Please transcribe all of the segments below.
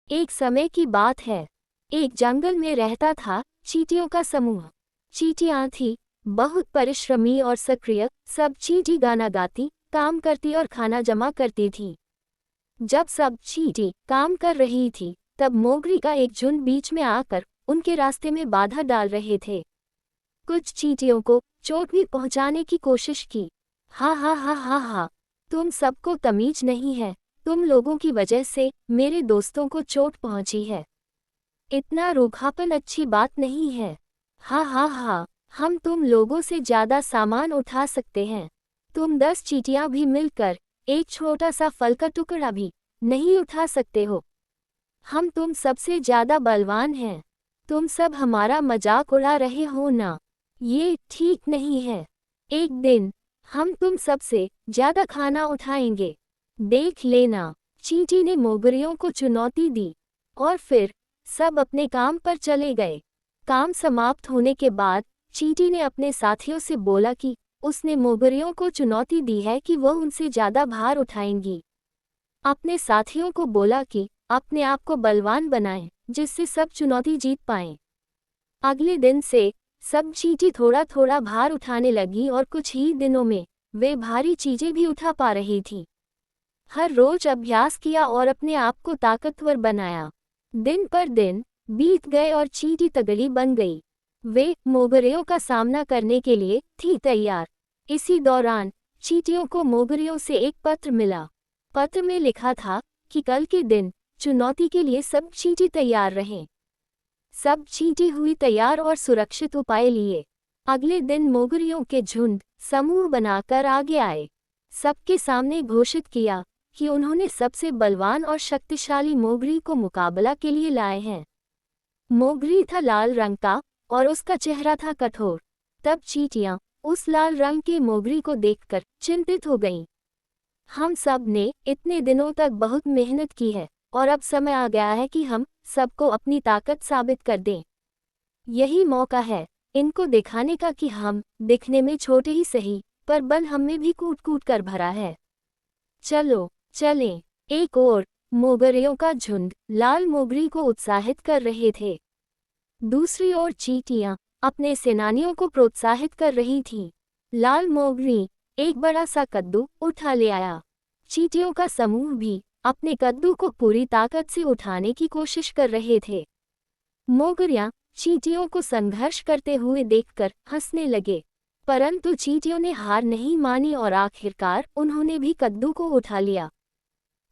एक समय की बात है। एक जंगल में रहता था चींटियों का समूह। चींटियां थी बहुत परिश्रमी और सक्रिय। सब चींटी गाना गाती, काम करती और खाना जमा करती थी। जब सब चींटी काम कर रही थी, तब मोगरी का एक झुंड बीच में आकर उनके रास्ते में बाधा डाल रहे थे। कुछ चींटियों को चोट भी पहुंचाने की कोशिश की। हा हा हा हा हा, तुम सबको तमीज नहीं है। तुम लोगों की वजह से मेरे दोस्तों को चोट पहुंची है। इतना रूखापन अच्छी बात नहीं है। हा हा हा, हम तुम लोगों से ज्यादा सामान उठा सकते हैं। तुम 10 चींटियां भी मिलकर एक छोटा सा फल का टुकड़ा भी नहीं उठा सकते हो। हम तुम सबसे ज्यादा बलवान हैं। तुम सब हमारा मजाक उड़ा रहे हो ना? ये ठीक नहीं है। एक दिन हम तुम सबसे ज्यादा खाना उठाएंगे। देख लेना। चींटी ने मोगरियों को चुनौती दी और फिर सब अपने काम पर चले गए। काम समाप्त होने के बाद चींटी ने अपने साथियों से बोला कि उसने मोगरियों को चुनौती दी है कि वह उनसे ज्यादा भार उठाएंगी। अपने साथियों को बोला कि अपने आप को बलवान बनाएं, जिससे सब चुनौती जीत पाएं। अगले दिन से सब चींटी थोड़ा थोड़ा भार उठाने लगी और कुछ ही दिनों में वे भारी चीजें भी उठा पा रही थी। हर रोज अभ्यास किया और अपने आप को ताकतवर बनाया। दिन पर दिन बीत गए और चींटी तगड़ी बन गई। वे मोगरियों का सामना करने के लिए थी तैयार। इसी दौरान चींटियों को मोगरियों से एक पत्र मिला। पत्र में लिखा था कि कल के दिन चुनौती के लिए सब चींटी तैयार रहें। सब चींटी हुई तैयार और सुरक्षित उपाय लिए। अगले दिन मोगरियों के झुंड समूह बनाकर आगे आए। सबके सामने घोषित किया कि उन्होंने सबसे बलवान और शक्तिशाली मोगरी को मुकाबला के लिए लाए हैं। मोगरी था लाल रंग का और उसका चेहरा था कठोर। तब चींटियां उस लाल रंग के मोगरी को देखकर चिंतित हो गईं। हम सब ने इतने दिनों तक बहुत मेहनत की है और अब समय आ गया है कि हम सबको अपनी ताकत साबित कर दें। यही मौका है इनको दिखाने का कि हम दिखने में छोटे ही सही, पर बल हम में भी कूट कूट कर भरा है। चलो चलें। एक ओर मोगरियों का झुंड लाल मोगरी को उत्साहित कर रहे थे। दूसरी ओर चींटियां अपने सेनानियों को प्रोत्साहित कर रही थीं। लाल मोगरी एक बड़ा सा कद्दू उठा ले आया। चींटियों का समूह भी अपने कद्दू को पूरी ताकत से उठाने की कोशिश कर रहे थे। मोगरियां चींटियों को संघर्ष करते हुए देखकर हंसने लगे, परंतु चींटियों ने हार नहीं मानी और आखिरकार उन्होंने भी कद्दू को उठा लिया।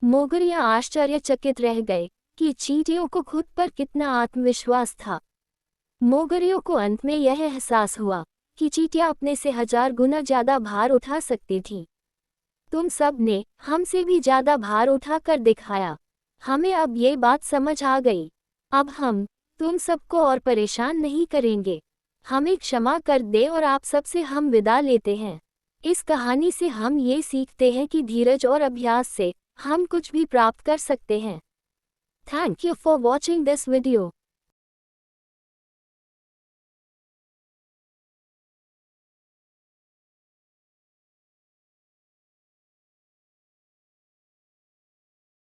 मोगरियां आश्चर्यचकित रह गए कि चींटियों को खुद पर कितना आत्मविश्वास था। मोगरियों को अंत में यह एहसास हुआ कि चींटियां अपने से 1000 गुना ज्यादा भार उठा सकती थीं। तुम सब ने हमसे भी ज्यादा भार उठाकर दिखाया। हमें अब ये बात समझ आ गई। अब हम तुम सबको और परेशान नहीं करेंगे। हमें क्षमा कर दे और आप सबसे हम विदा लेते हैं। इस कहानी से हम ये सीखते हैं कि धीरज और अभ्यास से हम कुछ भी प्राप्त कर सकते हैं। Thank you for watching this video.